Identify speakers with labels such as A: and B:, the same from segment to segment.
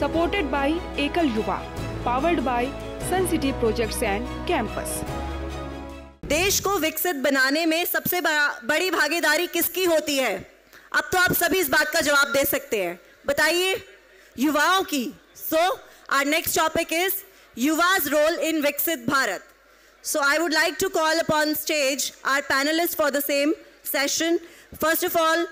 A: supported by Ekal Yuva, powered by Sun City Projects and Campus.
B: देश को विकसित बनाने में सबसे बड़ी भागीदारी किसकी होती है? अब तो आप सभी इस बात का जवाब दे सकते हैं। बताइए, युवाओं की। So our next topic is Yuva's role in Viksit Bharat. So I would like to call upon stage our panelists for the same session. First of all,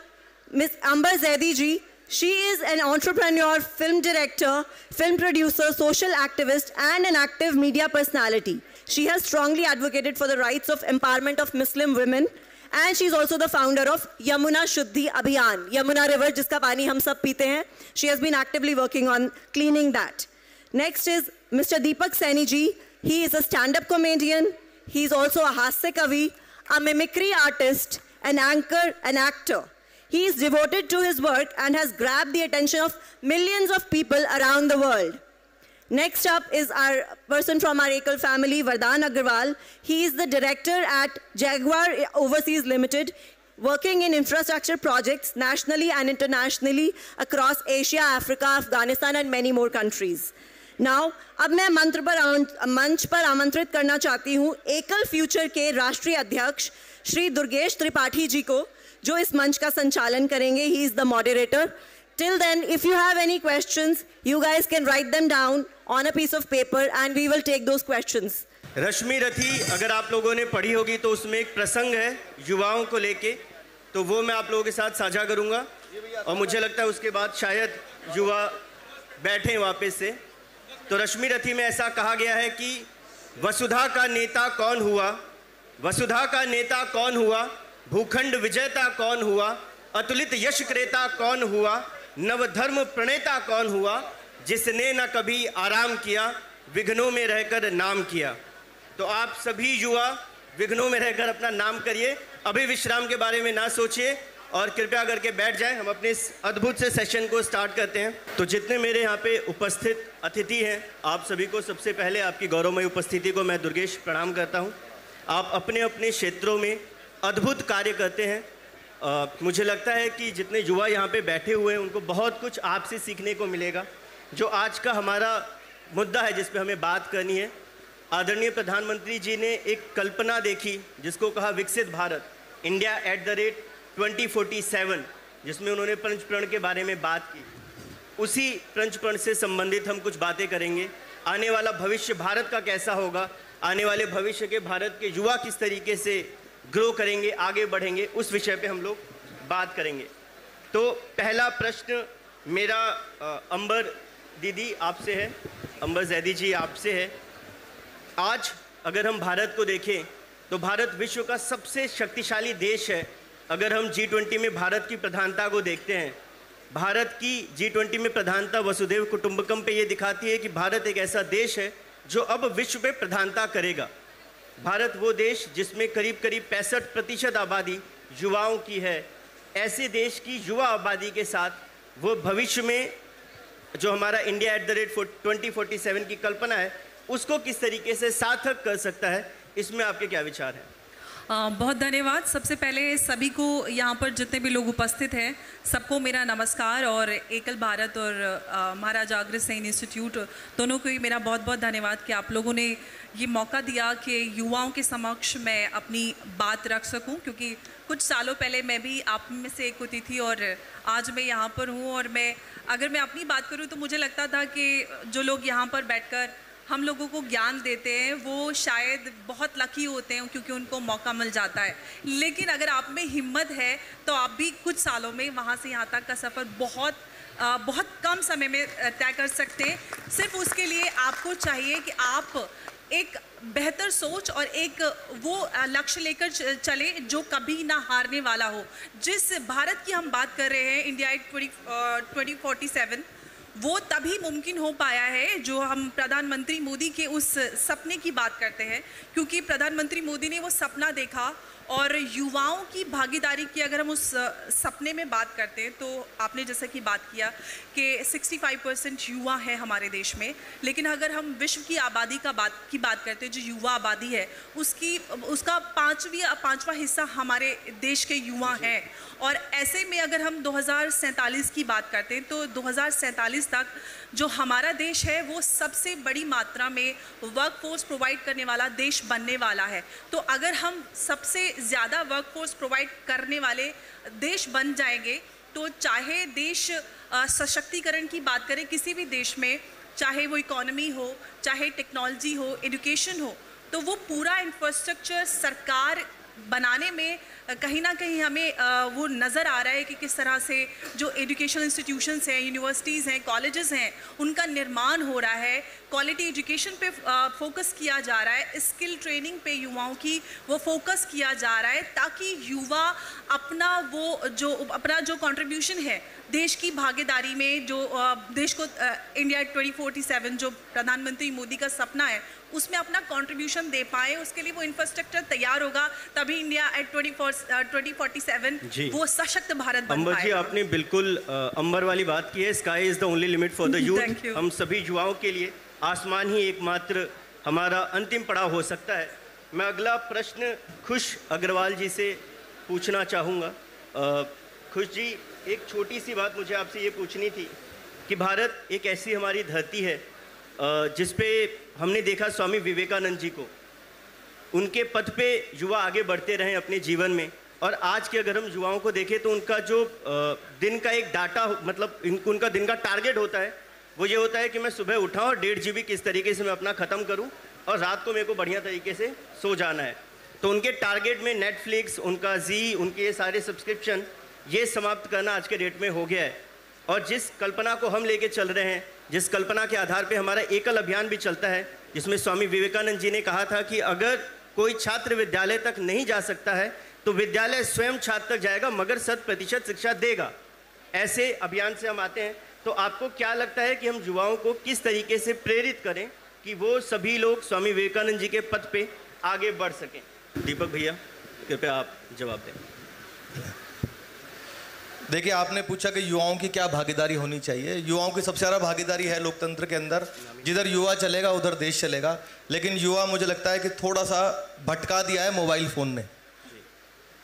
B: Ms. Amber Zaidi ji. She is an entrepreneur, film director, film producer, social activist, and an active media personality. She has strongly advocated for the rights of empowerment of Muslim women, and she's also the founder of Yamuna Shuddhi Abhiyan, Yamuna River, जिसका पानी हम सब पीते हैं. She has been actively working on cleaning that. Next is Mr. Deepak Saini ji. He is a stand-up comedian. He's also a Hasya Kavi, a mimicry artist, an anchor, an actor. He is devoted to his work and has grabbed the attention of millions of people around the world. Next up is our person from our Ekal family, Vardhan Agarwal. He is the director at Jaguar Overseas Limited, working in infrastructure projects nationally and internationally across Asia, Africa, Afghanistan and many more countries. Now, अब मैं मंच पर आमंत्रित करना चाहती हूँ एकल future के राष्ट्रीय अध्यक्ष श्री दुर्गेश त्रिपाठी जी को, जो इस मंच का संचालन करेंगे. He is the moderator. Till then, if you have any questions, you guys can write them down on a piece of paper and we will take those questions.
C: रश्मि रथी अगर आप लोगों ने पढ़ी होगी तो उसमें एक प्रसंग है युवाओं को लेके, तो वो मैं आप लोगों के साथ साझा करूंगा और मुझे लगता है उसके बाद शायद युवा बैठें वापस से. तो रश्मि रथी में ऐसा कहा गया है कि वसुधा का नेता कौन हुआ, वसुधा का नेता कौन हुआ, भूखंड विजेता कौन हुआ, अतुलित यश क्रेता कौन हुआ, नवधर्म प्रणेता कौन हुआ, जिसने न कभी आराम किया, विघ्नों में रहकर नाम किया. तो आप सभी युवा विघ्नों में रहकर अपना नाम करिए, अभी विश्राम के बारे में ना सोचिए और कृपया करके बैठ जाएं. हम अपने इस अद्भुत से सेशन को स्टार्ट करते हैं. तो जितने मेरे यहाँ पे उपस्थित अतिथि हैं, आप सभी को सबसे पहले आपकी गौरवमयी उपस्थिति को मैं दुर्गेश प्रणाम करता हूँ. आप अपने अपने क्षेत्रों में अद्भुत कार्य करते हैं. मुझे लगता है कि जितने युवा यहाँ पे बैठे हुए हैं उनको बहुत कुछ आपसे सीखने को मिलेगा. जो आज का हमारा मुद्दा है जिस पे हमें बात करनी है, आदरणीय प्रधानमंत्री जी ने एक कल्पना देखी जिसको कहा विकसित भारत, इंडिया @2047, जिसमें उन्होंने पंचप्रण के बारे में बात की. उसी पंचप्रण से संबंधित हम कुछ बातें करेंगे. आने वाला भविष्य भारत का कैसा होगा, आने वाले भविष्य के भारत के युवा किस तरीके से ग्रो करेंगे, आगे बढ़ेंगे, उस विषय पे हम लोग बात करेंगे. तो पहला प्रश्न मेरा अंबर दीदी आपसे है, अंबर जैदी जी आपसे है. आज अगर हम भारत को देखें तो भारत विश्व का सबसे शक्तिशाली देश है. अगर हम G20 में भारत की प्रधानता को देखते हैं, भारत की G20 में प्रधानता वसुधैव कुटुंबकम पे ये दिखाती है कि भारत एक ऐसा देश है जो अब विश्व में प्रधानता करेगा. भारत वो देश जिसमें करीब 65% आबादी युवाओं की है. ऐसे देश की युवा आबादी के साथ वो भविष्य में जो हमारा इंडिया @2047 की कल्पना है उसको किस तरीके से सार्थक कर सकता है, इसमें आपके क्या विचार हैं?
D: बहुत धन्यवाद. सबसे पहले सभी को यहाँ पर जितने भी लोग उपस्थित हैं सबको मेरा नमस्कार और एकल भारत और महाराजा अग्रसेन इंस्टीट्यूट दोनों को ही मेरा बहुत बहुत धन्यवाद कि आप लोगों ने ये मौका दिया कि युवाओं के समक्ष मैं अपनी बात रख सकूं, क्योंकि कुछ सालों पहले मैं भी आप में से एक होती थी और आज मैं यहाँ पर हूँ. और अगर मैं अपनी बात करूँ तो मुझे लगता था कि जो लोग यहाँ पर बैठकर हम लोगों को ज्ञान देते हैं वो शायद बहुत लकी होते हैं क्योंकि उनको मौका मिल जाता है. लेकिन अगर आप में हिम्मत है तो आप भी कुछ सालों में वहाँ से यहाँ तक का सफ़र बहुत कम समय में तय कर सकते हैं. सिर्फ उसके लिए आपको चाहिए कि आप एक बेहतर सोच और एक वो लक्ष्य लेकर चले जो कभी ना हारने वाला हो. जिस भारत की हम बात कर रहे हैं, इंडिया 2047, वो तभी मुमकिन हो पाया है जो हम प्रधानमंत्री मोदी के उस सपने की बात करते हैं, क्योंकि प्रधानमंत्री मोदी ने वो सपना देखा और युवाओं की भागीदारी की अगर हम उस सपने में बात करते हैं तो आपने जैसा कि बात किया कि 65% युवा है हमारे देश में, लेकिन अगर हम विश्व की आबादी की बात करते हैं जो युवा आबादी है उसका पाँचवा हिस्सा हमारे देश के युवा हैं। और ऐसे में अगर हम 2047 की बात करते हैं तो 2047 तक जो हमारा देश है वो सबसे बड़ी मात्रा में वर्कफोर्स प्रोवाइड करने वाला देश बनने वाला है। तो अगर हम सबसे ज़्यादा वर्कफोर्स प्रोवाइड करने वाले देश बन जाएंगे तो चाहे देश सशक्तिकरण की बात करें किसी भी देश में, चाहे वो इकोनॉमी हो, चाहे टेक्नोलॉजी हो, एजुकेशन हो, तो वो पूरा इंफ्रास्ट्रक्चर सरकार बनाने में कहीं ना कहीं हमें वो नज़र आ रहा है कि किस तरह से जो एजुकेशनल इंस्टीट्यूशंस हैं, यूनिवर्सिटीज़ हैं, कॉलेजेस हैं, उनका निर्माण हो रहा है। क्वालिटी एजुकेशन पे फोकस किया जा रहा है, स्किल ट्रेनिंग पे युवाओं की वो फोकस किया जा रहा है, ताकि युवा अपना जो कंट्रीब्यूशन है देश की भागीदारी में, जो देश को इंडिया 2047 जो प्रधानमंत्री मोदी का सपना है उसमें अपना कंट्रीब्यूशन दे पाए। उसके लिए वो इंफ्रास्ट्रक्चर तैयार होगा, तभी इंडिया एट 2047 वो सशक्त भारत बन
C: अंबर जी, आपने बिल्कुल अंबर वाली बात की है। Sky is the only limit for the youth. हम सभी युवाओं के लिए आसमान ही एकमात्र हमारा अंतिम पड़ाव हो सकता है। मैं अगला प्रश्न खुश अग्रवाल जी से पूछना चाहूँगा। खुश जी, एक छोटी सी बात मुझे आपसे ये पूछनी थी कि भारत एक ऐसी हमारी धरती है जिस पे हमने देखा स्वामी विवेकानंद जी को, उनके पथ पे युवा आगे बढ़ते रहे अपने जीवन में। और आज के अगर हम युवाओं को देखें तो उनका जो दिन का एक डाटा, मतलब उनका दिन का टारगेट होता है वो ये होता है कि मैं सुबह उठा और 1.5 GB किस तरीके से मैं अपना ख़त्म करूं और रात को मेरे को बढ़िया तरीके से सो जाना है। तो उनके टारगेट में नेटफ्लिक्स, उनका जी, उनके ये सारे सब्सक्रिप्शन ये समाप्त करना आज के डेट में हो गया है। और जिस कल्पना को हम लेके चल रहे हैं, जिस कल्पना के आधार पे हमारा एकल अभियान भी चलता है, जिसमें स्वामी विवेकानंद जी ने कहा था कि अगर कोई छात्र विद्यालय तक नहीं जा सकता है तो विद्यालय स्वयं छात्र तक जाएगा मगर 100% शिक्षा देगा। ऐसे अभियान से हम आते हैं। तो आपको क्या लगता है कि हम युवाओं को किस तरीके से प्रेरित करें कि वो सभी लोग स्वामी विवेकानंद जी के पथ पे आगे बढ़ सकें? दीपक भैया, कृपया आप जवाब दें।
E: देखिए, आपने पूछा कि युवाओं की क्या भागीदारी होनी चाहिए। युवाओं की सबसे ज़्यादा भागीदारी है लोकतंत्र के अंदर। जिधर युवा चलेगा उधर देश चलेगा। लेकिन युवा, मुझे लगता है कि थोड़ा सा भटका दिया है मोबाइल फ़ोन ने।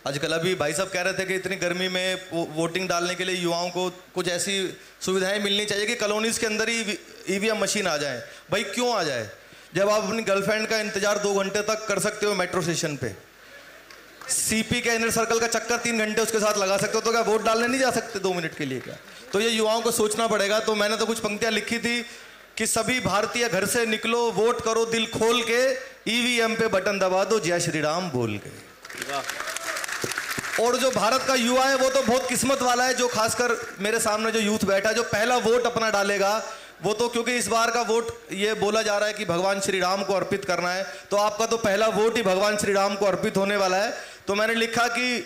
E: आजकल अभी भाई साहब कह रहे थे कि इतनी गर्मी में वोटिंग डालने के लिए युवाओं को कुछ ऐसी सुविधाएं मिलनी चाहिए कि कॉलोनीज़ के अंदर ही EVM मशीन आ जाए। भाई क्यों आ जाए? जब आप अपनी गर्लफ्रेंड का इंतजार 2 घंटे तक कर सकते हो मेट्रो स्टेशन पे, CP के इनर सर्कल का चक्कर 3 घंटे उसके साथ लगा सकते हो, तो क्या वोट डालने नहीं जा सकते 2 मिनट के लिए? क्या? तो ये युवाओं को सोचना पड़ेगा। तो मैंने तो कुछ पंक्तियां लिखी थी कि सभी भारतीय घर से निकलो, वोट करो दिल खोल के, EVM पे बटन दबा दो, जय श्री राम बोल के। और जो भारत का युवा है वो तो बहुत किस्मत वाला है, जो खासकर मेरे सामने जो यूथ बैठा है, जो पहला वोट अपना डालेगा वो तो, क्योंकि इस बार का वोट ये बोला जा रहा है कि भगवान श्री राम को अर्पित करना है, तो आपका तो पहला वोट ही भगवान श्री राम को अर्पित होने वाला है। तो मैंने लिखा कि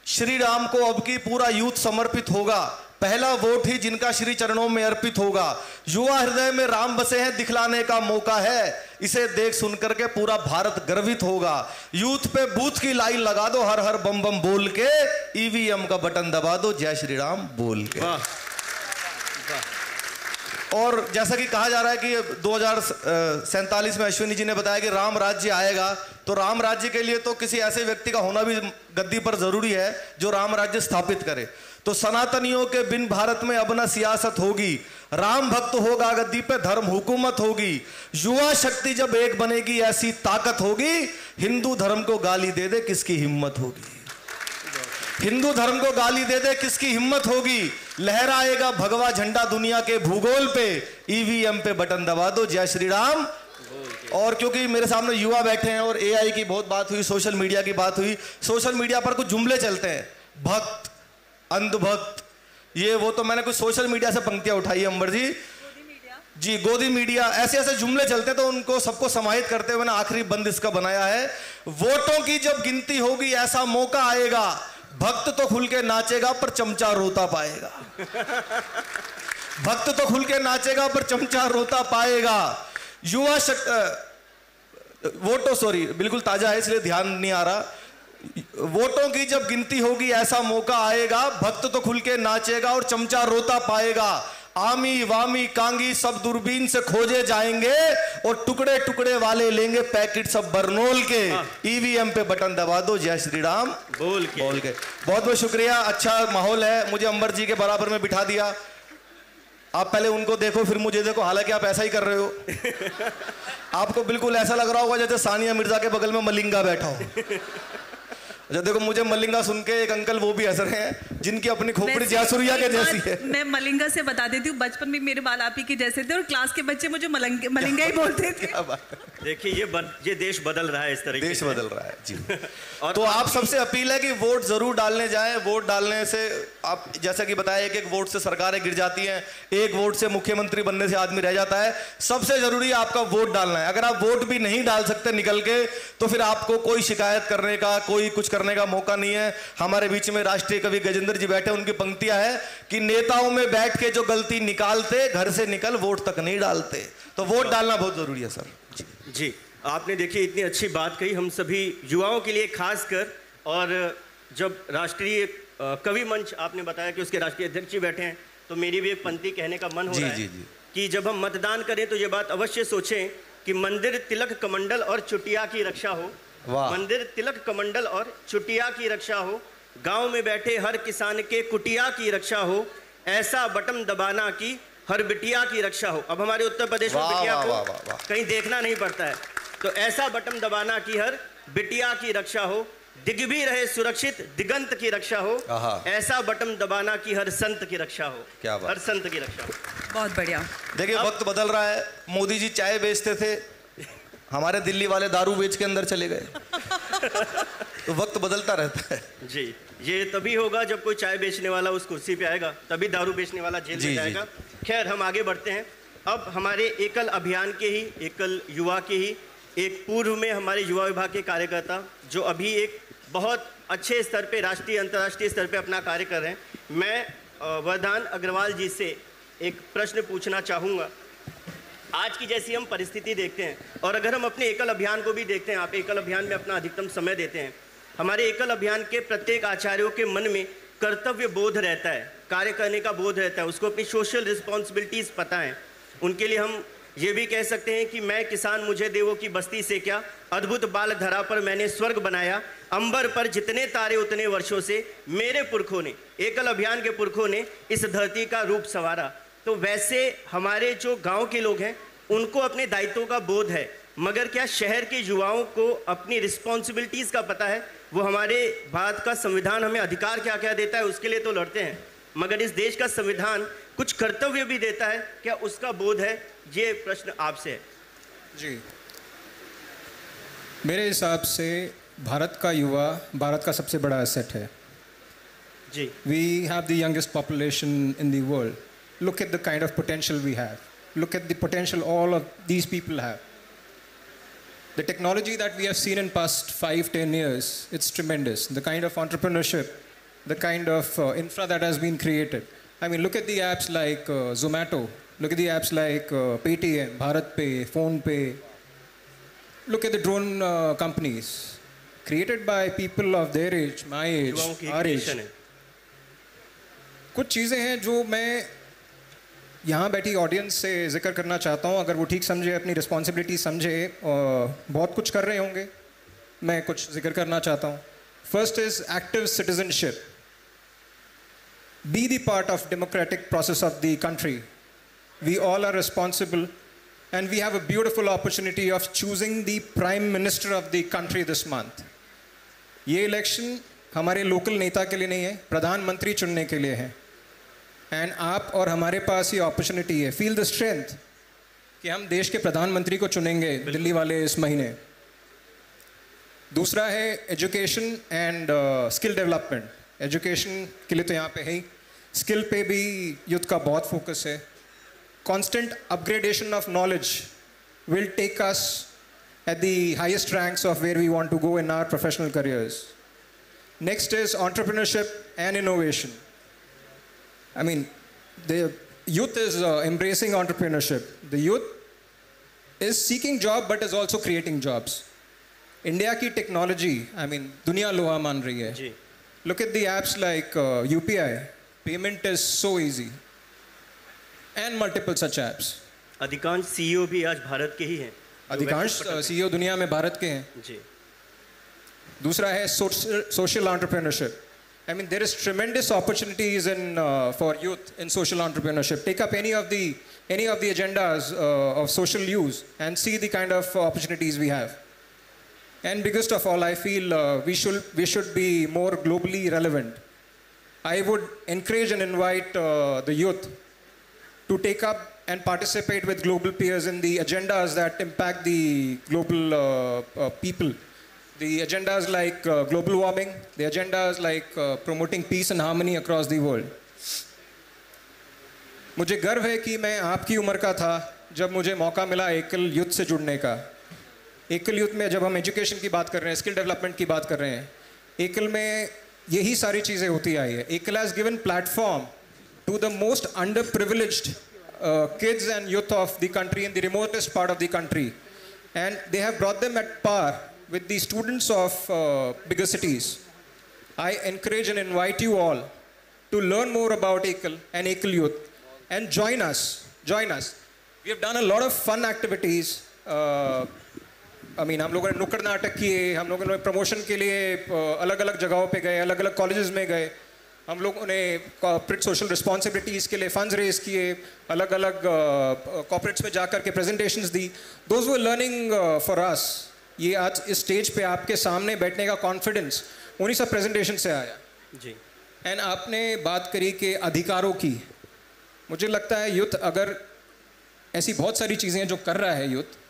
E: श्री राम को अब की पूरा यूथ समर्पित होगा, पहला वोट ही जिनका श्री चरणों में अर्पित होगा। युवा हृदय में राम बसे हैं, दिखलाने का मौका है, इसे देख सुनकर के पूरा भारत गर्वित होगा। यूथ पे बूथ की लाइन लगा दो, हर हर बम बम बोल के, EVM का बटन दबा दो, जय श्री राम बोल के। और जैसा कि कहा जा रहा है कि 2047 में अश्विनी जी ने बताया कि राम राज्य आएगा, तो राम राज्य के लिए तो किसी ऐसे व्यक्ति का होना भी गद्दी पर जरूरी है जो राम राज्य स्थापित करे। तो सनातनियों के बिन भारत में अब न सियासत होगी, राम भक्त होगा गद्दी पे, धर्म हुकूमत होगी। युवा शक्ति जब एक बनेगी ऐसी ताकत होगी, हिंदू धर्म को गाली दे दे किसकी हिम्मत होगी, हिंदू धर्म को गाली दे दे किसकी हिम्मत होगी। लहराएगा भगवा झंडा दुनिया के भूगोल पे, EVM पे बटन दबा दो, जय श्री राम। और क्योंकि मेरे सामने युवा बैठे हैं और AI की बहुत बात हुई, सोशल मीडिया की बात हुई, सोशल मीडिया पर कुछ जुमले चलते हैं, भक्त, अंधभक्त, ये वो, तो मैंने कुछ सोशल मीडिया से पंक्तियां उठाई अंबर जी, गोदी मीडिया, ऐसे ऐसे जुमले चलते हैं, तो उनको सबको समाहित करते हुए मैंने आखिरी बंद इसका बनाया है। वोटों की जब गिनती होगी ऐसा मौका आएगा, भक्त तो खुल के नाचेगा पर चमचा रोता पाएगा, भक्त तो खुल के नाचेगा पर चमचा रोता पाएगा। युवा वोटों, सॉरी बिल्कुल ताजा है इसलिए ध्यान नहीं आ रहा। वोटों की जब गिनती होगी ऐसा मौका आएगा, भक्त तो खुल के नाचेगा और चमचा रोता पाएगा। आमी वामी कांगी सब दूरबीन से खोजे जाएंगे और टुकड़े टुकड़े वाले लेंगे पैकेट सब बरनोल के। ईवीएम पे बटन दबा दो, जय श्री राम बोल के। बहुत बहुत शुक्रिया, अच्छा माहौल है। मुझे अंबर जी के बराबर में बिठा दिया। आप पहले उनको देखो फिर मुझे देखो, हालांकि आप ऐसा ही कर रहे हो। आपको बिल्कुल ऐसा लग रहा होगा जैसे सानिया मिर्जा के बगल में मलिंगा बैठा हो। अच्छा देखो, मुझे मलिंगा सुन के एक अंकल वो भी हंस रहे हैं जिनकी अपनी खोपड़ी जयसूर्या के जैसी है।
D: मैं मलिंगा से बता देती हूँ, बचपन में मेरे बाल आप ही के जैसे थे और क्लास के बच्चे मुझे मलिंगा ही बोलते थे।
C: देखिए ये देश बदल रहा है, इस तरीके
E: देश बदल रहा है जी। तो आप सबसे अपील है कि वोट जरूर डालने जाएं। वोट डालने से आप जैसा कि बताया, एक वोट से सरकारें गिर जाती हैं, एक वोट से मुख्यमंत्री बनने से आदमी रह जाता है। सबसे जरूरी है आपका वोट डालना है। अगर आप वोट भी नहीं डाल सकते निकल के, तो फिर आपको कोई शिकायत करने का, कोई कुछ करने का मौका नहीं है। हमारे बीच में राष्ट्रीय कवि गजेंद्र जी बैठे, उनकी पंक्तियां है कि नेताओं में बैठ के जो गलती निकालते, घर से निकल वोट तक नहीं डालते। तो वोट डालना बहुत जरूरी है सर।
C: जी आपने देखिए इतनी अच्छी बात कही हम सभी युवाओं के लिए खास कर। और जब राष्ट्रीय कवि मंच आपने बताया कि उसके राष्ट्रीय अध्यक्ष जी बैठे हैं, तो मेरी भी एक पंक्ति कहने का मन हो रहा है कि जब हम मतदान करें तो ये बात अवश्य सोचें कि मंदिर तिलक कमंडल और चुटिया की रक्षा हो। मंदिर तिलक कमंडल और चुटिया की रक्षा हो, गांव में बैठे हर किसान के कुटिया की रक्षा हो, ऐसा बटन दबाना की हर बिटिया की रक्षा हो। अब हमारे उत्तर प्रदेश में बिटिया को कहीं देखना नहीं पड़ता है, तो ऐसा बटन दबाना की हर बिटिया की रक्षा हो, दिग भी रहे सुरक्षित दिगंत की रक्षा हो, ऐसा बटन दबाना की हर संत की रक्षा हो। क्या बात, हर संत की रक्षा हो।
D: बहुत बढ़िया।
E: देखिए वक्त बदल रहा है। मोदी जी चाय बेचते थे, हमारे दिल्ली वाले दारू बेच के अंदर चले गए। तो वक्त बदलता रहता है
C: जी। ये तभी होगा जब कोई चाय बेचने वाला उस कुर्सी पे आएगा, तभी दारू बेचने वाला जेल में जाएगा। खैर हम आगे बढ़ते हैं। अब हमारे एकल अभियान के ही, एकल युवा के ही एक पूर्व में हमारे युवा विभाग के कार्यकर्ता जो अभी एक बहुत अच्छे स्तर पे, राष्ट्रीय अंतर्राष्ट्रीय स्तर पे अपना कार्य कर रहे हैं, मैं वरदान अग्रवाल जी से एक प्रश्न पूछना चाहूँगा। आज की जैसी हम परिस्थिति देखते हैं और अगर हम अपने एकल अभियान को भी देखते हैं, आप एकल अभियान में अपना अधिकतम समय देते हैं, हमारे एकल अभियान के प्रत्येक आचार्यों के मन में कर्तव्य बोध रहता है, कार्य करने का बोध रहता है, उसको अपनी सोशल रिस्पॉन्सिबिलिटीज़ पता है। उनके लिए हम ये भी कह सकते हैं कि मैं किसान मुझे देवों की बस्ती से क्या, अद्भुत बाल धरा पर मैंने स्वर्ग बनाया, अंबर पर जितने तारे उतने वर्षों से मेरे पुरखों ने, एकल अभियान के पुरखों ने इस धरती का रूप संवारा। तो वैसे हमारे जो गांव के लोग हैं उनको अपने दायित्वों का बोध है, मगर क्या शहर के युवाओं को अपनी रिस्पॉन्सिबिलिटीज़ का पता है? वो हमारे भारत का संविधान हमें अधिकार क्या क्या देता है उसके लिए तो लड़ते हैं, मगर इस देश का संविधान कुछ कर्तव्य भी देता है, क्या उसका बोध है? ये प्रश्न आपसे है।
F: जी, मेरे हिसाब से भारत का युवा भारत का सबसे बड़ा एसेट है
C: जी।
F: We have the youngest population in the world. Look at the kind of potential we have. Look at the potential all of these people have. The technology that we have seen in past 5-10 years, it's tremendous. The kind of entrepreneurship, the kind of infra that has been created. I mean, look at the apps like Zomato. Look at the apps like Paytm, BharatPay, PhonePe. Look at the drone companies created by people of their age, my age, our age. कुछ चीज़ें हैं जो मैं यहाँ बैठी audience से जिक्र करना चाहता हूँ, अगर वो ठीक समझे, अपनी रिस्पॉन्सिबिलिटी समझे, बहुत कुछ कर रहे होंगे, मैं कुछ जिक्र करना चाहता हूँ. First is active citizenship. Be the part of democratic process of the country. We all are responsible and we have a beautiful opportunity of choosing the Prime Minister of the country this month. ये election हमारे local नेता के लिए नहीं है, प्रधानमंत्री चुनने के लिए है. एंड आप और हमारे पास ये अपॉर्चुनिटी है. फील द स्ट्रेंथ कि हम देश के प्रधानमंत्री को चुनेंगे दिल्ली वाले इस महीने. दूसरा है education and skill development. Education के लिए तो यहाँ पे है ही, स्किल पे भी यूथ का बहुत फोकस है. Constant upgradation of knowledge will take us at the highest ranks of where we want to go in our professional careers. Next is entrepreneurship and innovation. I mean, the youth is embracing entrepreneurship. The youth is seeking job but is also creating jobs. India की technology, I mean, दुनिया लोहा मान रही है. Look at the apps like UPI. Payment is so easy. and multiple such apps.
C: अधिकांश CEO भी आज भारत के ही हैं।
F: अधिकांश CEO दुनिया में भारत के हैं।
C: जी।
F: दूसरा है social entrepreneurship. I mean, there is tremendous opportunities for youth in social entrepreneurship. Take up any of the agendas of social use and see the kind of opportunities we have. And biggest of all, I feel we should be more globally relevant. I would encourage and invite the youth to take up and participate with global peers in the agendas that impact the global people. The agendas like global warming, the agendas like promoting peace and harmony across the world. मुझे गर्व है कि मैं आपकी उम्र का था जब मुझे मौका मिला एकल युद्ध से जुड़ने का। एकल युद्ध में जब हम एजुकेशन की बात कर रहे हैं, स्किल डेवलपमेंट की बात कर रहे हैं, एकल में यही सारी चीज़ें होती आई है। Ekal has given platform to the most underprivileged kids and youth of the country in the remotest part of the country, and they have brought them at par with the students of bigger cities. I encourage and invite you all to learn more about Ekal and Ekal Youth and join us. We have done a lot of fun activities. I mean, हम लोगों ने नुक्कड़ नाटक किए, हम लोगों ने promotion के लिए अलग अलग जगहों पे गए, अलग अलग कॉलेजेस में गए, हम लोगों ने कॉर्पोरेट सोशल रिस्पॉन्सिबिलिटीज़ के लिए फंड्स रेज किए, अलग अलग कॉर्पोरेट्स में जाकर के presentations the. Those were learning for us. ये आज इस स्टेज पे आपके सामने बैठने का कॉन्फिडेंस उन्हीं सब प्रेजेंटेशन से आया जी. एंड आपने बात करी कि अधिकारों की. मुझे लगता है यूथ अगर ऐसी बहुत सारी चीज़ें जो कर रहा है यूथ,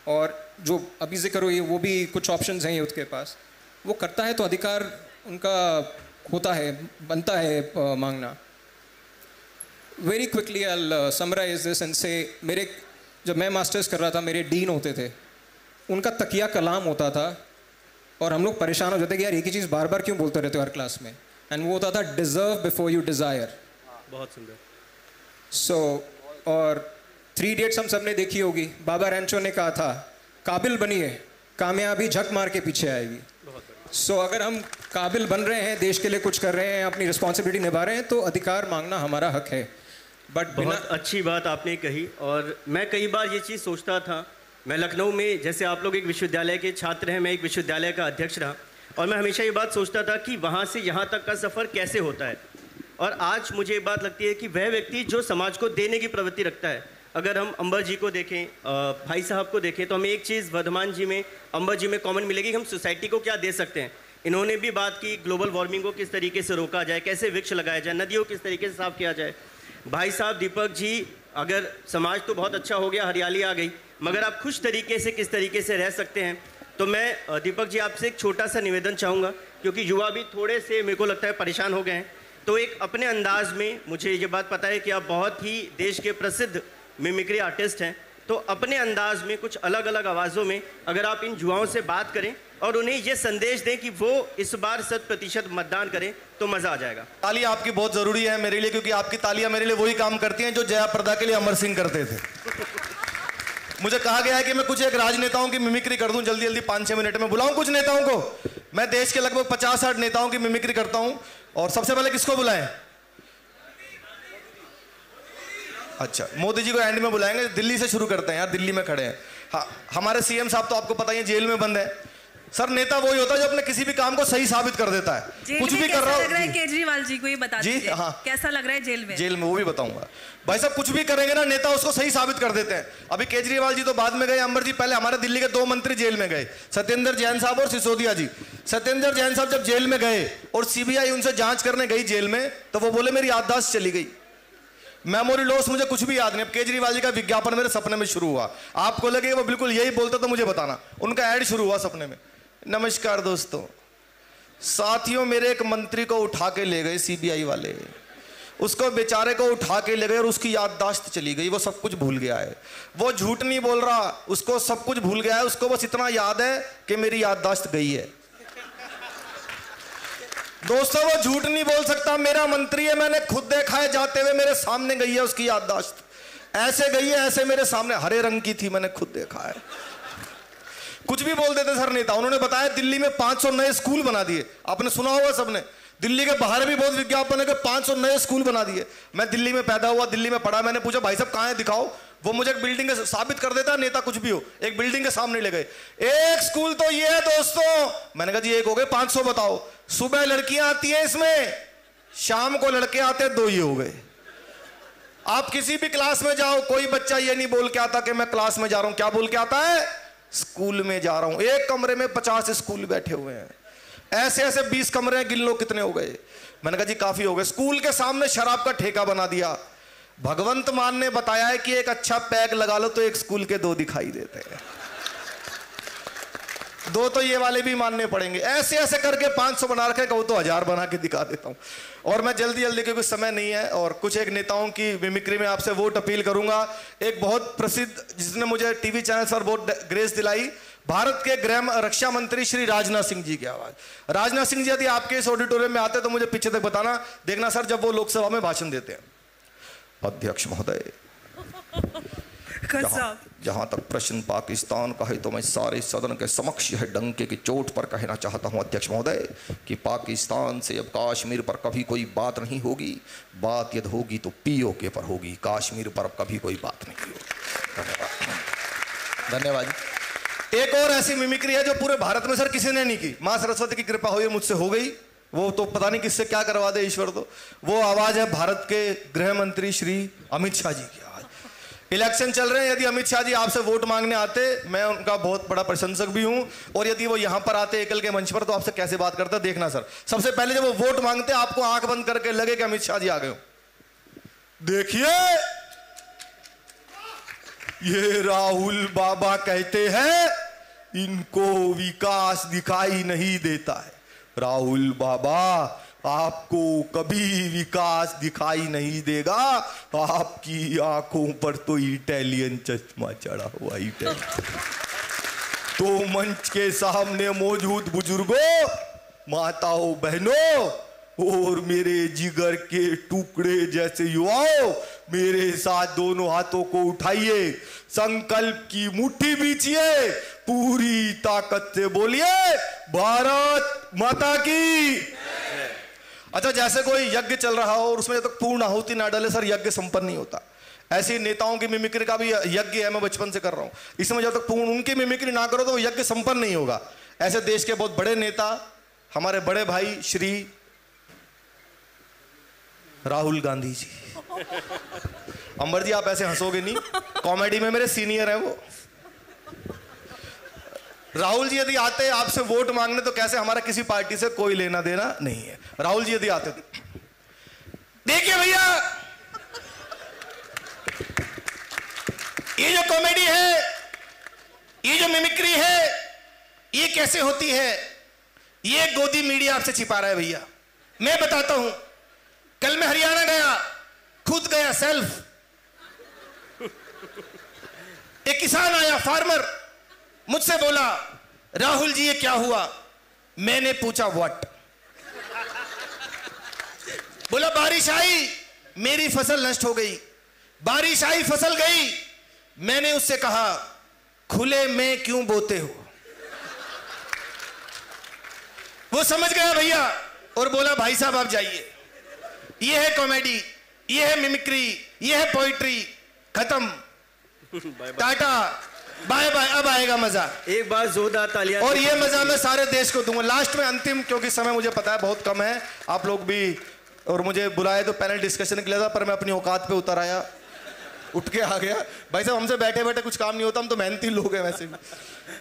F: और जो अभी जिक्र हुई वो भी कुछ ऑप्शंस हैं यूथ के पास, वो करता है तो अधिकार उनका होता है, बनता है मांगना. Very quickly I summarise this and say, मेरे जब मैं मास्टर्स कर रहा था मेरे डीन होते थे, उनका तकिया कलाम होता था और हम लोग परेशान हो जाते कि यार एक ही चीज़ बार बार क्यों बोलते रहते हो हर क्लास में. एंड वो होता था डिजर्व बिफोर यू डिज़ायर.
C: बहुत सुंदर.
F: सो और 3 Idiots हम सब ने देखी होगी. बाबा रैंचो ने कहा था काबिल बनिए, कामयाबी झक मार के पीछे आएगी. सो अगर हम काबिल बन रहे हैं, देश के लिए कुछ कर रहे हैं, अपनी रिस्पॉन्सिबिलिटी निभा रहे हैं, तो अधिकार मांगना हमारा हक है. बट
C: बहुत अच्छी बात आपने कही. और मैं कई बार ये चीज़ सोचता था, मैं लखनऊ में, जैसे आप लोग एक विश्वविद्यालय के छात्र हैं, मैं एक विश्वविद्यालय का अध्यक्ष रहा, और मैं हमेशा ये बात सोचता था कि वहाँ से यहाँ तक का सफ़र कैसे होता है. और आज मुझे ये बात लगती है कि वह व्यक्ति जो समाज को देने की प्रवृत्ति रखता है. अगर हम अंबर जी को देखें, भाई साहब को देखें, तो हमें एक चीज़ वर्धमान जी में, अंबर जी में कॉमन मिलेगी कि हम सोसाइटी को क्या दे सकते हैं. इन्होंने भी बात की ग्लोबल वार्मिंग को किस तरीके से रोका जाए, कैसे वृक्ष लगाया जाए, नदियों को किस तरीके से साफ किया जाए. भाई साहब दीपक जी, अगर समाज तो बहुत अच्छा हो गया, हरियाली आ गई, मगर आप खुश तरीके से किस तरीके से रह सकते हैं. तो मैं दीपक जी आपसे एक छोटा सा निवेदन चाहूँगा, क्योंकि युवा भी थोड़े से मेरे को लगता है परेशान हो गए हैं. तो एक अपने अंदाज में, मुझे ये बात पता है कि आप बहुत ही देश के प्रसिद्ध मिमिक्री आर्टिस्ट हैं, तो अपने अंदाज में कुछ अलग अलग आवाज़ों में अगर आप इन युवाओं से बात करें और उन्हें ये संदेश दें कि वो इस बार 100% मतदान करें, तो मज़ा आ जाएगा.
E: तालियां आपकी बहुत ज़रूरी है मेरे लिए, क्योंकि आपकी तालियां मेरे लिए वही काम करती हैं जो जयाप्रदा के लिए अमर सिंह करते थे. मुझे कहा गया है कि मैं कुछ एक राजनेताओं की मिमिक्री कर दूं जल्दी जल्दी 5-6 मिनट में. बुलाऊं कुछ नेताओं को. मैं देश के लगभग 50-60 नेताओं की मिमिक्री करता हूं. और सबसे पहले किसको बुलाएं? अच्छा, मोदी जी को एंड में बुलाएंगे. दिल्ली से शुरू करते हैं यार, दिल्ली में खड़े हैं. हाँ, हमारे सीएम साहब तो आपको पता ही है जेल में बंद है. सर, नेता वही होता है जो अपने किसी भी काम को सही साबित कर देता है. कुछ भी कर रहा हो.
D: केजरीवाल जी को ये बता दीजिए, हाँ, कैसा लग रहा है जेल में?
E: जेल में वो भी बताऊंगा. भाई साहब, कुछ भी करेंगे ना नेता, उसको सही साबित कर देते हैं. अभी केजरीवाल जी तो बाद में गए, अंबर जी पहले. हमारे दिल्ली के 2 मंत्री जेल में गए, सत्येंद्र जैन साहब और सिसोदिया जी. सत्येंद्र जैन साहब जब जेल में गए और सीबीआई उनसे जांच करने गई जेल में, तो वो बोले मेरी याददाश्त चली गई, मेमोरी लॉस, मुझे कुछ भी याद नहीं. अब केजरीवाल जी का विज्ञापन मेरे सपने में शुरू हुआ. आपको लगे वो बिल्कुल यही बोलते तो मुझे बताना. उनका ऐड शुरू हुआ सपने में. नमस्कार दोस्तों, साथियों, मेरे एक मंत्री को उठा के ले गए सीबीआई वाले. उसको बेचारे को उठा के ले गए और उसकी याददाश्त चली गई. वो सब कुछ भूल गया है. वो झूठ नहीं बोल रहा, उसको सब कुछ भूल गया है. उसको बस इतना याद है कि मेरी याददाश्त गई है. दोस्तों, वो झूठ नहीं बोल सकता. मेरा मंत्री है, मैंने खुद देखा है जाते हुए, मेरे सामने गई है उसकी याददाश्त. ऐसे गई है, ऐसे मेरे सामने हरे रंग की थी, मैंने खुद देखा है. कुछ भी बोल देते सर नेता. उन्होंने बताया दिल्ली में 500 नए स्कूल बना दिए. आपने सुना होगा सबने. दिल्ली के बाहर भी बहुत विज्ञापन है कि 500 नए स्कूल बना दिए। मैं दिल्ली में पैदा हुआ, दिल्ली में पढ़ा, मैंने पूछा भाई साहब कहाँ है दिखाओ, वो मुझे एक बिल्डिंग के साबित कर देता, नेता कुछ भी हो, एक बिल्डिंग के सामने ले गए, एक स्कूल तो ये है दोस्तों। मैंने कहा जी एक हो गए, 500 बताओ। सुबह लड़कियां आती है इसमें, शाम को लड़के आते हैं, 2 ही हो गए। आप किसी भी क्लास में जाओ, कोई बच्चा ये नहीं बोल के आता कि मैं क्लास में जा रहा हूं, क्या बोल के आता है, स्कूल में जा रहा हूं। एक कमरे में 50 स्कूल बैठे हुए हैं, ऐसे ऐसे 20 कमरे हैं, गिन लो कितने हो गए। मैंने कहा जी काफी हो गए। स्कूल के सामने शराब का ठेका बना दिया। भगवंत मान ने बताया है कि एक अच्छा पैक लगा लो तो एक स्कूल के 2 दिखाई देते हैं, 2 तो ये वाले भी मानने पड़ेंगे। ऐसे ऐसे करके 500 बना रखे, कहूँ तो 1000 बना के दिखा देता हूं। और मैं जल्दी जल्दी, क्योंकि समय नहीं है, और कुछ एक नेताओं की मिमिक्री में आपसे वोट अपील करूंगा। एक बहुत प्रसिद्ध, जिसने मुझे टीवी चैनल पर बहुत ग्रेस दिलाई, भारत के गृह रक्षा मंत्री श्री राजनाथ सिंह जी की आवाज। राजनाथ सिंह जी यदि आपके इस ऑडिटोरियम में आते तो मुझे पीछे तक बताना, देखना सर जब वो लोकसभा में भाषण देते हैं। अध्यक्ष महोदय, जहां तक प्रश्न पाकिस्तान का है तो मैं सारे सदन के समक्ष यह डंके की चोट पर कहना चाहता हूं अध्यक्ष महोदय कि पाकिस्तान से अब कश्मीर पर कभी कोई बात नहीं होगी। बात यदि होगी तो पीओके पर होगी, कश्मीर पर अब कभी कोई बात नहीं होगी। धन्यवाद। एक और ऐसी मिमिक्री है जो पूरे भारत में सर किसी ने नहीं की, मां सरस्वती की कृपा हुई, मुझसे हो गई, वो तो पता नहीं किससे क्या करवा दे ईश्वर। तो वो आवाज है भारत के गृह मंत्री श्री अमित शाह जी की आवाज। इलेक्शन चल रहे हैं, यदि अमित शाह जी आपसे वोट मांगने आते, मैं उनका बहुत बड़ा प्रशंसक भी हूं, और यदि वो यहां पर आते एकल के मंच पर तो आपसे कैसे बात करते देखना सर। सबसे पहले जब वो वोट मांगते आपको आंख बंद करके लगे कि अमित शाह जी आ गए हो। देखिए ये राहुल बाबा कहते हैं इनको विकास दिखाई नहीं देता है। राहुल बाबा आपको कभी विकास दिखाई नहीं देगा, आपकी आंखों पर तो इटालियन चश्मा चढ़ा हुआ इटालियन। तो मंच के सामने मौजूद बुजुर्गों, माताओं, बहनों और मेरे जिगर के टुकड़े जैसे युवाओं, मेरे साथ दोनों हाथों को उठाइए, संकल्प की मुट्ठी बीचिए, पूरी ताकत से बोलिए भारत माता की। अच्छा, जैसे कोई यज्ञ चल रहा हो और उसमें जब तक पूर्ण आहुति ना डाले सर यज्ञ संपन्न नहीं होता। ऐसी नेताओं की मिमिक्री का भी यज्ञ है, मैं बचपन से कर रहा हूं। इसमें जब तक पूर्ण उनकी मिमिक्री ना करो तो वो यज्ञ संपन्न नहीं होगा। ऐसे देश के बहुत बड़े नेता, हमारे बड़े भाई श्री राहुल गांधी जी। अंबर जी आप ऐसे हंसोगे नहीं, कॉमेडी में मेरे सीनियर है वो। राहुल जी यदि आते आपसे वोट मांगने तो कैसे, हमारा किसी पार्टी से कोई लेना देना नहीं है। राहुल जी यदि आते तो देखिए भैया, ये जो कॉमेडी है, ये जो मिमिक्री है, ये कैसे होती है, ये गोदी मीडिया आपसे छिपा रहा है भैया। मैं बताता हूं, कल मैं हरियाणा गया, खुद गया सेल्फ। एक किसान आया, फार्मर, मुझसे बोला राहुल जी ये क्या हुआ। मैंने पूछा व्हाट। बोला बारिश आई, मेरी फसल नष्ट हो गई। बारिश आई, फसल गई। मैंने उससे कहा खुले में क्यों बोते हो। वो समझ गया भैया और बोला भाई साहब आप जाइए। ये है कॉमेडी, ये है मिमिक्री, ये है पोइट्री। खत्म, टाटा, बाय बाय। अब आएगा मजा,
C: एक बार जोरदार तालियां।
E: और ये मजा मैं सारे देश को दूंगा। लास्ट में अंतिम, क्योंकि समय मुझे पता है बहुत कम है, आप लोग भी, और मुझे बुलाए तो पैनल डिस्कशन के लिए था, पर मैं अपनी औकात पे उतर आया, उठ के आ गया। भाई साहब हमसे बैठे बैठे कुछ काम नहीं होता, हम तो मेहनती लोग हैं वैसे भी।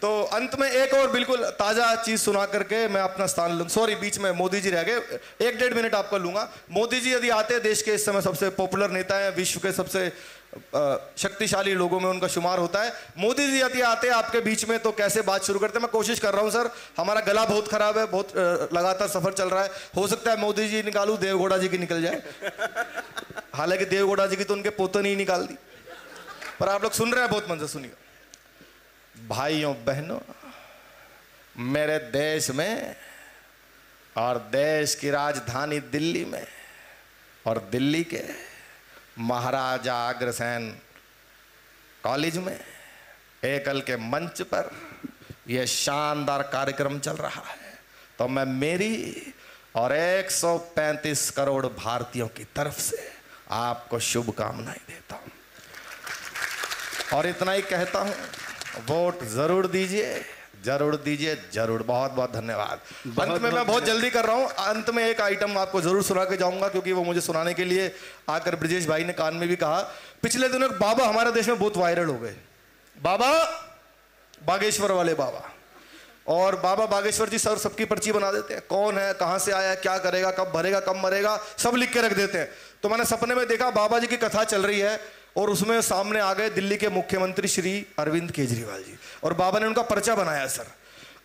E: तो अंत में एक और बिल्कुल ताजा चीज सुना करके मैं अपना स्थान लूँ। सॉरी, बीच में मोदी जी रह गए, 1-1.5 मिनट आपका लूंगा। मोदी जी यदि आते, देश के इस समय सबसे पॉपुलर नेता है, विश्व के सबसे शक्तिशाली लोगों में उनका शुमार होता है। मोदी जी यदि आते आपके बीच में तो कैसे बात शुरू करते हैं। मैं कोशिश कर रहा हूं सर, हमारा गला बहुत खराब है, बहुत लगातार सफर चल रहा है। हो सकता है मोदी जी निकालूं, देवगौड़ा जी की निकल जाए। हालांकि देवगौड़ा जी की तो उनके पोते नहीं निकाल दी, पर आप लोग सुन रहे हैं, बहुत मन से सुनिए। भाइयों बहनों, मेरे देश में और देश की राजधानी दिल्ली में और दिल्ली के महाराजा अग्रसेन कॉलेज में एकल के मंच पर यह शानदार कार्यक्रम चल रहा है। तो मैं मेरी और 135 करोड़ भारतीयों की तरफ से आपको शुभकामनाएं देता हूं और इतना ही कहता हूं, वोट जरूर दीजिए, जरूर दीजिए, जरूर। बहुत बहुत धन्यवाद। अंत में मैं बहुत जल्दी कर रहा हूं, अंत में एक आइटम आपको जरूर सुना के जाऊंगा, क्योंकि वो मुझे सुनाने के लिए आकर ब्रिजेश भाई ने कान में भी कहा। पिछले दिनों बाबा हमारे देश में बहुत वायरल हो गए, बाबा बागेश्वर वाले बाबा। और बाबा बागेश्वर जी सर सबकी पर्ची बना देते हैं, कौन है, कहां से आया, क्या करेगा, कब भरेगा, कब मरेगा, सब लिख के रख देते हैं। तो मैंने सपने में देखा बाबा जी की कथा चल रही है और उसमें सामने आ गए दिल्ली के मुख्यमंत्री श्री अरविंद केजरीवाल जी, और बाबा ने उनका पर्चा बनाया। सर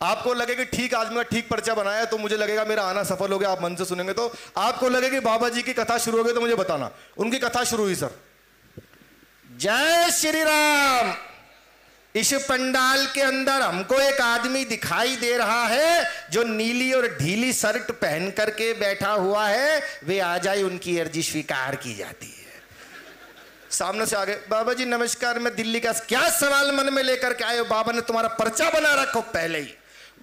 E: आपको लगे कि ठीक आदमी का ठीक पर्चा बनाया तो मुझे लगेगा मेरा आना सफल हो गया, आप मन से सुनेंगे। तो आपको लगे कि बाबा जी की कथा शुरू हो गई तो मुझे बताना। उनकी कथा शुरू हुई। सर जय श्री राम। इस पंडाल के अंदर हमको एक आदमी दिखाई दे रहा है जो नीली और ढीली शर्ट पहन करके बैठा हुआ है, वे आ जाए उनकी अर्जी स्वीकार की जाती है। सामने से आगे, बाबा जी नमस्कार, मैं दिल्ली का, क्या सवाल मन में लेकर के आए हो? बाबा ने तुम्हारा पर्चा बना रखो पहले ही।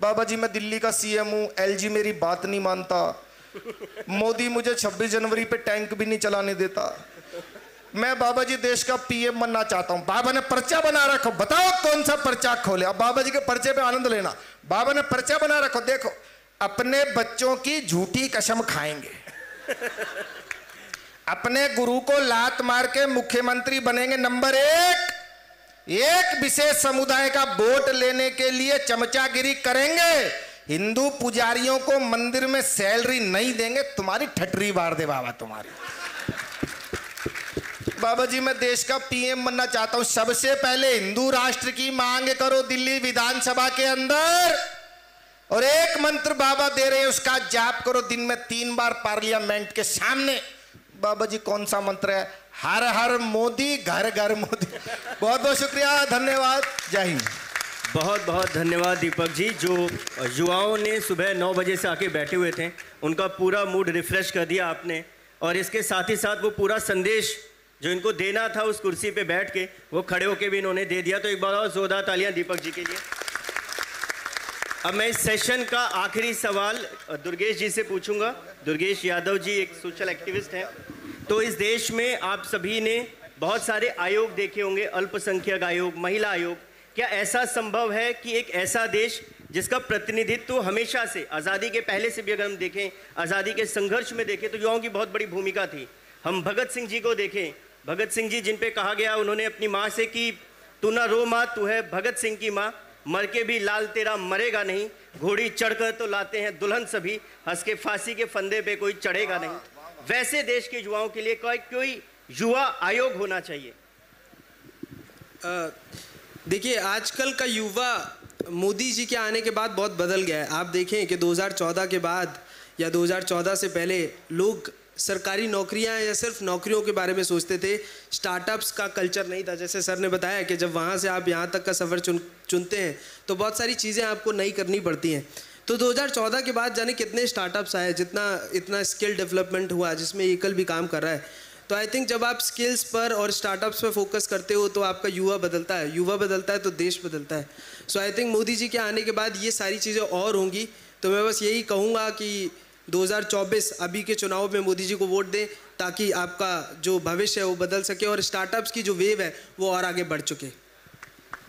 E: बाबा जी मैं दिल्ली का सीएम हूं, एलजी मेरी बात नहीं मानता, मोदी मुझे 26 जनवरी पे टैंक भी नहीं चलाने देता, मैं बाबा जी देश का पीएम बनना चाहता हूं। बाबा ने पर्चा बना रखो, बताओ कौन सा पर्चा खोले। अब बाबा जी के पर्चे पे आनंद लेना। बाबा ने पर्चा बना रखो, देखो, अपने बच्चों की झूठी कसम खाएंगे, अपने गुरु को लात मार के मुख्यमंत्री बनेंगे, नंबर 1, एक विशेष समुदाय का वोट लेने के लिए चमचागिरी करेंगे, हिंदू पुजारियों को मंदिर में सैलरी नहीं देंगे, तुम्हारी ठटरी बार दे बाबा तुम्हारी। बाबा जी मैं देश का पीएम बनना चाहता हूं, सबसे पहले हिंदू राष्ट्र की मांग करो दिल्ली विधानसभा के अंदर, और एक मंत्र बाबा दे रहे हैं उसका जाप करो दिन में 3 बार पार्लियामेंट के सामने। बाबा जी कौन सा मंत्र है? हर हर मोदी, घर घर मोदी। बहुत बहुत शुक्रिया, धन्यवाद, जय हिंद।
C: बहुत बहुत धन्यवाद दीपक जी। जो युवाओं ने सुबह 9 बजे से आके बैठे हुए थे उनका पूरा मूड रिफ्रेश कर दिया आपने, और इसके साथ ही साथ वो पूरा संदेश जो इनको देना था उस कुर्सी पे बैठ के वो खड़े होके भी इन्होंने दे दिया। तो एक बार और जोरदार तालियां दीपक जी के लिए। अब मैं इस सेशन का आखिरी सवाल दुर्गेश जी से पूछूंगा। दुर्गेश यादव जी एक सोशल एक्टिविस्ट हैं, तो इस देश में आप सभी ने बहुत सारे आयोग देखे होंगे, अल्पसंख्यक आयोग, महिला आयोग। क्या ऐसा संभव है कि एक ऐसा देश जिसका प्रतिनिधित्व हमेशा से, आज़ादी के पहले से भी अगर हम देखें, आज़ादी के संघर्ष में देखें तो युवाओं की बहुत बड़ी भूमिका थी। हम भगत सिंह जी को देखें, भगत सिंह जी जिन पे कहा गया उन्होंने अपनी माँ से कि तू ना रो माँ, तू है भगत सिंह की माँ, मर के भी लाल तेरा मरेगा नहीं, घोड़ी चढ़कर तो लाते हैं दुल्हन सभी, हंस के फांसी के फंदे पे कोई चढ़ेगा नहीं। वैसे देश के युवाओं के लिए कोई युवा आयोग होना चाहिए।
G: देखिए आजकल का युवा मोदी जी के आने के बाद बहुत बदल गया है। आप देखें कि 2014 के बाद या 2014 से पहले लोग सरकारी नौकरियां या सिर्फ नौकरियों के बारे में सोचते थे, स्टार्टअप्स का कल्चर नहीं था। जैसे सर ने बताया कि जब वहाँ से आप यहाँ तक का सफ़र चुनते हैं तो बहुत सारी चीज़ें आपको नई करनी पड़ती हैं। तो 2014 के बाद जाने कितने स्टार्टअप्स आए, इतना स्किल डेवलपमेंट हुआ जिसमें एकल भी काम कर रहा है। तो आई थिंक जब आप स्किल्स पर और स्टार्टअप्स पर फोकस करते हो तो आपका युवा बदलता है, युवा बदलता है तो देश बदलता है। सो आई थिंक मोदी जी के आने के बाद ये सारी चीज़ें और होंगी। तो मैं बस यही कहूँगा कि 2024 अभी के चुनाव में मोदी जी को वोट दें ताकि आपका जो भविष्य है वो बदल सके और स्टार्टअप्स की जो वेव है वो और आगे बढ़ चुके।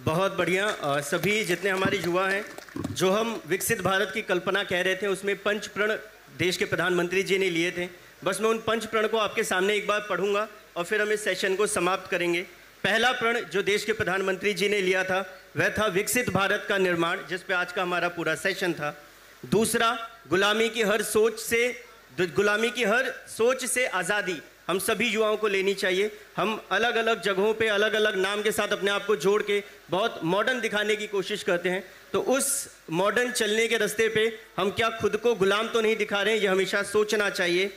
C: बहुत बढ़िया। सभी जितने हमारे युवा हैं, जो हम विकसित भारत की कल्पना कह रहे थे उसमें 5 प्रण देश के प्रधानमंत्री जी ने लिए थे। बस मैं उन 5 प्रण को आपके सामने एक बार पढ़ूंगा और फिर हम इस सेशन को समाप्त करेंगे। पहला प्रण जो देश के प्रधानमंत्री जी ने लिया था वह था विकसित भारत का निर्माण, जिस पे आज का हमारा पूरा सेशन था। दूसरा, गुलामी की हर सोच से आज़ादी हम सभी युवाओं को लेनी चाहिए। हम अलग अलग जगहों पे अलग अलग नाम के साथ अपने आप को जोड़ के बहुत मॉडर्न दिखाने की कोशिश करते हैं, तो उस मॉडर्न चलने के रास्ते पे हम क्या खुद को गुलाम तो नहीं दिखा रहे हैं, ये हमेशा सोचना चाहिए।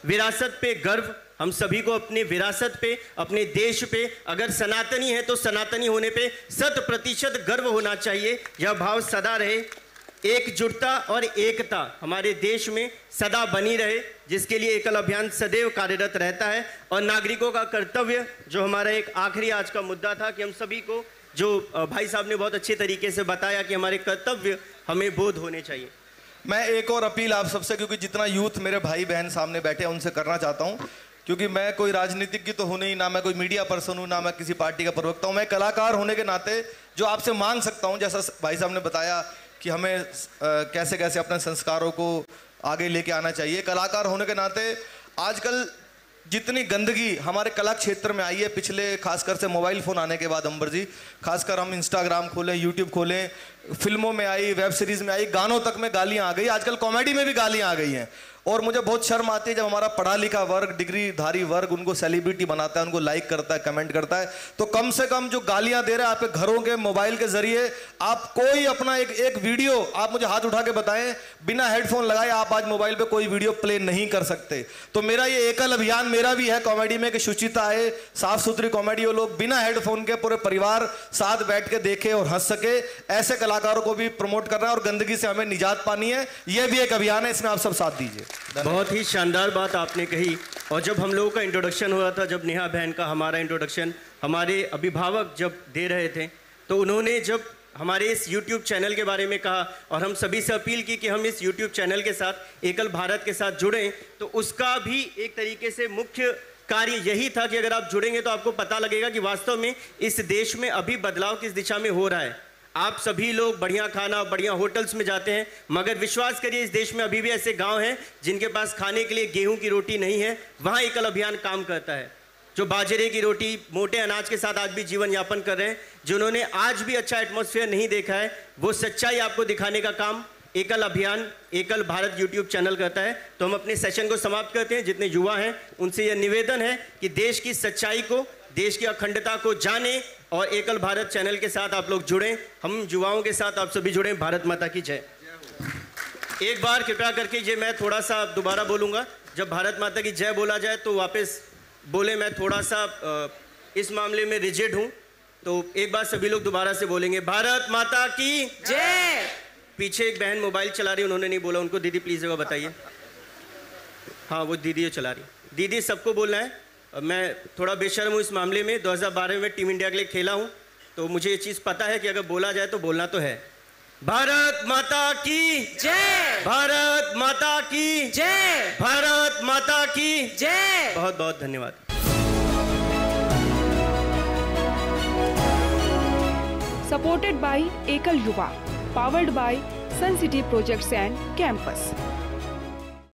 C: विरासत पे गर्व, हम सभी को अपने विरासत पे, अपने देश पे, अगर सनातनी है तो सनातनी होने पे 100% गर्व होना चाहिए, यह भाव सदा रहे। एकजुटता और एकता हमारे देश में सदा बनी रहे, जिसके लिए एकल अभियान सदैव कार्यरत रहता है। और नागरिकों का कर्तव्य, जो हमारा एक आखिरी आज का मुद्दा था कि हम सभी को, जो भाई साहब ने बहुत अच्छे तरीके से बताया कि हमारे कर्तव्य हमें बोध होने चाहिए।
E: मैं एक और अपील आप सबसे, क्योंकि जितना यूथ मेरे भाई बहन सामने बैठे हैं उनसे करना चाहता हूँ, क्योंकि मैं कोई राजनीतिज्ञ तो हूँ नहीं, ना मैं कोई मीडिया पर्सन हूँ, ना मैं किसी पार्टी का प्रवक्ता हूँ। मैं कलाकार होने के नाते जो आपसे मांग सकता हूँ, जैसा भाई साहब ने बताया कि हमें कैसे कैसे अपने संस्कारों को आगे लेके आना चाहिए। कलाकार होने के नाते आजकल जितनी गंदगी हमारे कला क्षेत्र में आई है पिछले, खासकर से मोबाइल फ़ोन आने के बाद, अंबर जी, खासकर हम इंस्टाग्राम खोलें, यूट्यूब खोलें, फिल्मों में आई, वेब सीरीज़ में आई, गानों तक में गालियाँ आ गई, आजकल कॉमेडी में भी गालियाँ आ गई हैं। और मुझे बहुत शर्म आती है जब हमारा पढ़ा लिखा वर्ग, डिग्रीधारी वर्ग उनको सेलिब्रिटी बनाता है, उनको लाइक करता है, कमेंट करता है। तो कम से कम जो गालियां दे रहे हैं आपके घरों के मोबाइल के जरिए, आप कोई अपना एक वीडियो आप मुझे हाथ उठा के बताएं, बिना हेडफोन लगाए आप आज मोबाइल पे कोई वीडियो प्ले नहीं कर सकते। तो मेरा ये एकल अभियान मेरा भी है कॉमेडी में कि शुचिता आए, साफ सुथरी कॉमेडी हो, लोग बिना हेडफोन के पूरे परिवार साथ बैठ के देखे और हंस सके। ऐसे कलाकारों को भी प्रमोट करना है और गंदगी से हमें निजात पानी है। यह भी एक अभियान है, इसमें आप सब साथ दीजिए।
C: बहुत ही शानदार बात आपने कही। और जब हम लोगों का इंट्रोडक्शन हुआ था, जब नेहा बहन का हमारा इंट्रोडक्शन हमारे अभिभावक जब दे रहे थे, तो उन्होंने जब हमारे इस YouTube चैनल के बारे में कहा और हम सभी से अपील की कि हम इस YouTube चैनल के साथ, एकल भारत के साथ जुड़ें, तो उसका भी एक तरीके से मुख्य कार्य यही था कि अगर आप जुड़ेंगे तो आपको पता लगेगा कि वास्तव में इस देश में अभी बदलाव किस दिशा में हो रहा है। आप सभी लोग बढ़िया खाना, बढ़िया होटल्स में जाते हैं, मगर विश्वास करिए इस देश में अभी भी ऐसे गांव हैं जिनके पास खाने के लिए गेहूं की रोटी नहीं है। वहां एकल अभियान काम करता है, जो बाजरे की रोटी, मोटे अनाज के साथ आज भी जीवन यापन कर रहे हैं, जिन्होंने आज भी अच्छा एटमॉस्फेयर नहीं देखा है, वो सच्चाई आपको दिखाने का काम एकल अभियान, एकल भारत यूट्यूब चैनल करता है। तो हम अपने सेशन को समाप्त करते हैं। जितने युवा हैं उनसे यह निवेदन है कि देश की सच्चाई को, देश की अखंडता को जाने और एकल भारत चैनल के साथ आप लोग जुड़ें। हम युवाओं के साथ आप सभी जुड़ें। भारत माता की जय। एक बार कृपया करके ये मैं थोड़ा सा दोबारा बोलूँगा, जब भारत माता की जय बोला जाए तो वापस बोले। मैं थोड़ा सा इस मामले में रिजिड हूँ, तो एक बार सभी लोग दोबारा से बोलेंगे, भारत माता की
B: जय।
C: पीछे एक बहन मोबाइल चला रही, उन्होंने नहीं बोला, उनको दीदी प्लीज़ जगह बताइए। हाँ, वो दीदी चला रही। दीदी सबको बोलना है। मैं थोड़ा बेशर्म हूँ इस मामले में। 2012 में टीम इंडिया के लिए खेला हूँ, तो मुझे ये चीज़ पता है कि अगर बोला जाए तो बोलना तो है। भारत माता की
B: जय।
C: भारत माता की
B: जय।
C: भारत माता की
B: जय।
C: बहुत बहुत धन्यवाद।
A: Supported by Ekal Yuva, powered by Sun City Projects and Campus.